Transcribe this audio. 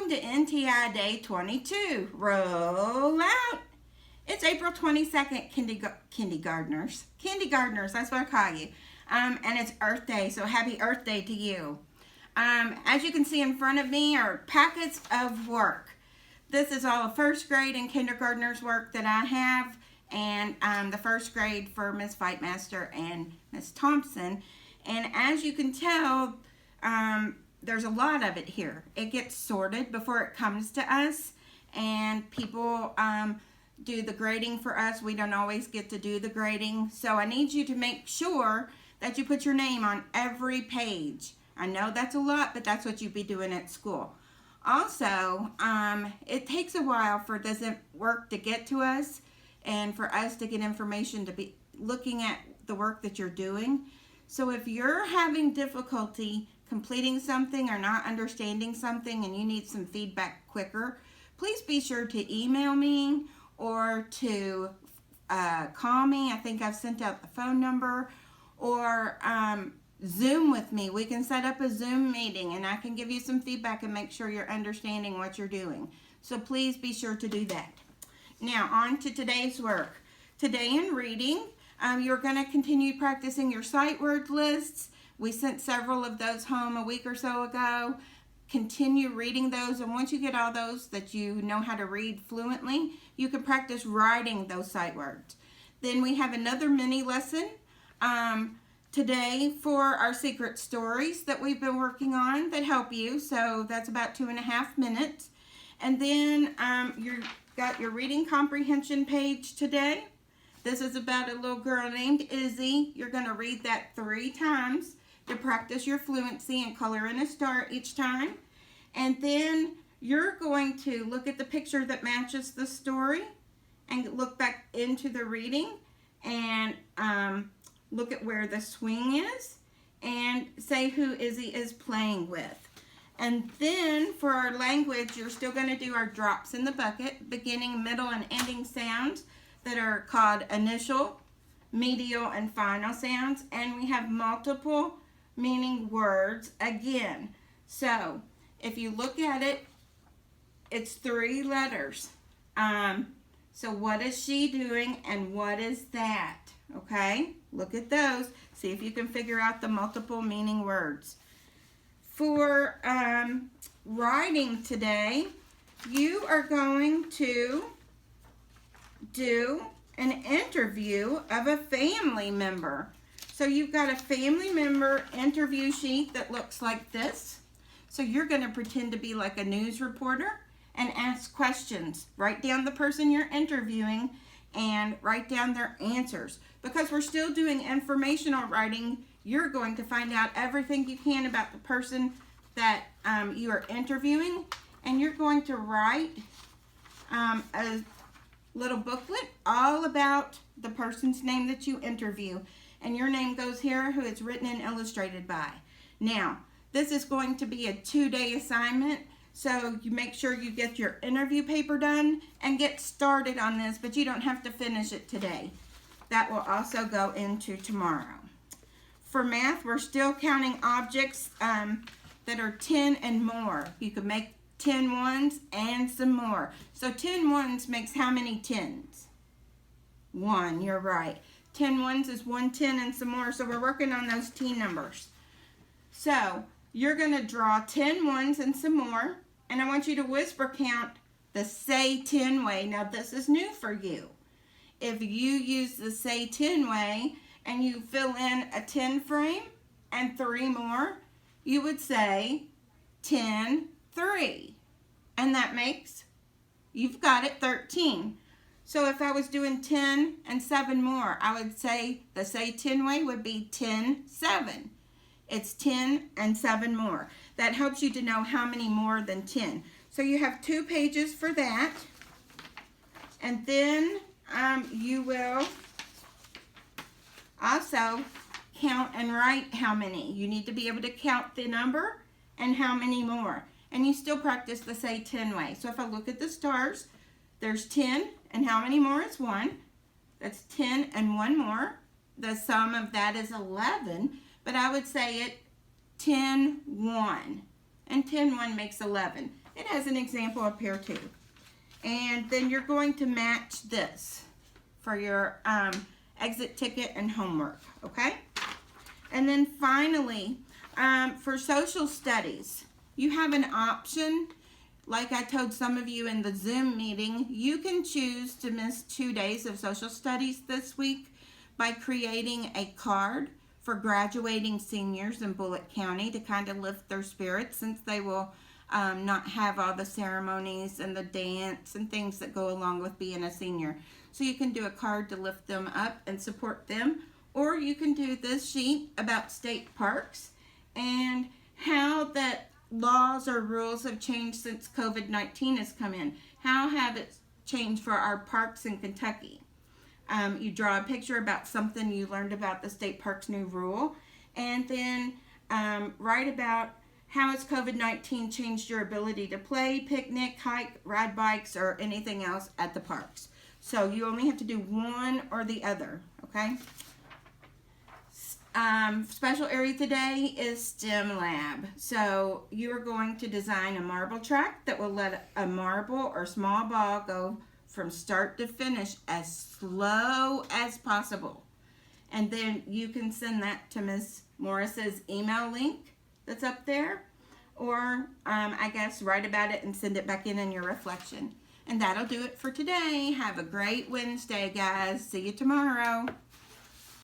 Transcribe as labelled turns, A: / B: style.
A: Welcome to NTI Day 22. Roll out. It's April 22nd, kindergartners. Kindergartners, that's what I call you. And it's Earth Day, so happy Earth Day to you. As you can see in front of me are packets of work. This is all the first grade and kindergartners work that I have, and the first grade for Miss Fightmaster and Miss Thompson. And as you can tell, there's a lot of it here. It gets sorted before it comes to us, and people do the grading for us. We don't always get to do the grading, so I need you to make sure that you put your name on every page. I know that's a lot, but that's what you'd be doing at school. Also, it takes a while for this work to get to us and for us to get information to be looking at the work that you're doing. So if you're having difficulty completing something or not understanding something and you need some feedback quicker, please be sure to email me or to call me. I think I've sent out the phone number, or Zoom with me. We can set up a Zoom meeting and I can give you some feedback and make sure you're understanding what you're doing. So please be sure to do that. Now on to today's work. Today in reading, you're going to continue practicing your sight word lists. We sent several of those home a week or so ago. Continue reading those, and once you get all those that you know how to read fluently, you can practice writing those sight words. Then we have another mini lesson today for our secret stories that we've been working on that help you. So that's about 2.5 minutes. And then you've got your reading comprehension page today. This is about a little girl named Izzy. You're going to read that 3 times to practice your fluency and color in a star each time. And then you're going to look at the picture that matches the story and look back into the reading and look at where the swing is and say who Izzy is playing with. And then for our language, you're still going to do our drops in the bucket, beginning, middle, and ending sounds that are called initial, medial, and final sounds. And we have multiple meaning words again. So if you look at it, it's 3 letters. So what is she doing and what is that? Okay, look at those. See if you can figure out the multiple meaning words. For writing today, you are going to do an interview of a family member. So you've got a family member interview sheet that looks like this. So you're going to pretend to be like a news reporter and ask questions. Write down the person you're interviewing and write down their answers. Because we're still doing informational writing, you're going to find out everything you can about the person that you are interviewing, and you're going to write a little booklet all about the person's name that you interview, and your name goes here, who it's written and illustrated by. Now, this is going to be a 2-day assignment, so you make sure you get your interview paper done and get started on this, but you don't have to finish it today. That will also go into tomorrow. For math, we're still counting objects that are 10 and more. You can make 10 ones and some more. So 10 ones makes how many 10s? 1, you're right. 10 ones is 1 10 and some more. So we're working on those T numbers. So you're going to draw 10 ones and some more. And I want you to whisper count the say 10 way. Now this is new for you. If you use the say 10 way and you fill in a 10 frame and 3 more, you would say 10, 3. And that makes, you've got it, 13. So if I was doing 10 and 7 more, I would say the say 10 way would be 10, 7. It's 10 and 7 more. That helps you to know how many more than 10. So you have 2 pages for that. And then you will also count and write how many. You need to be able to count the number and how many more. And you still practice the say 10 way. So if I look at the stars, there's 10 and how many more is 1. That's 10 and 1 more. The sum of that is 11. But I would say it 10, 1. and 10 1 makes 11. It has an example up here too. And then you're going to match this for your exit ticket and homework, okay? And then finally, for social studies, you have an option. Like I told some of you in the Zoom meeting, you can choose to miss 2 days of social studies this week by creating a card for graduating seniors in Bullitt County to kind of lift their spirits, since they will not have all the ceremonies and the dance and things that go along with being a senior. So you can do a card to lift them up and support them, or you can do this sheet about state parks and how that laws or rules have changed since COVID-19 has come in. How have it changed for our parks in Kentucky? You draw a picture about something you learned about the state park's new rule, and then write about how has COVID-19 changed your ability to play, picnic, hike, ride bikes, or anything else at the parks. So you only have to do one or the other, okay? Special area today is STEM Lab. So you are going to design a marble track that will let a marble or small ball go from start to finish as slow as possible. And then you can send that to Miss Morris's email link that's up there, or I guess write about it and send it back in your reflection. And that'll do it for today. Have a great Wednesday, guys. See you tomorrow.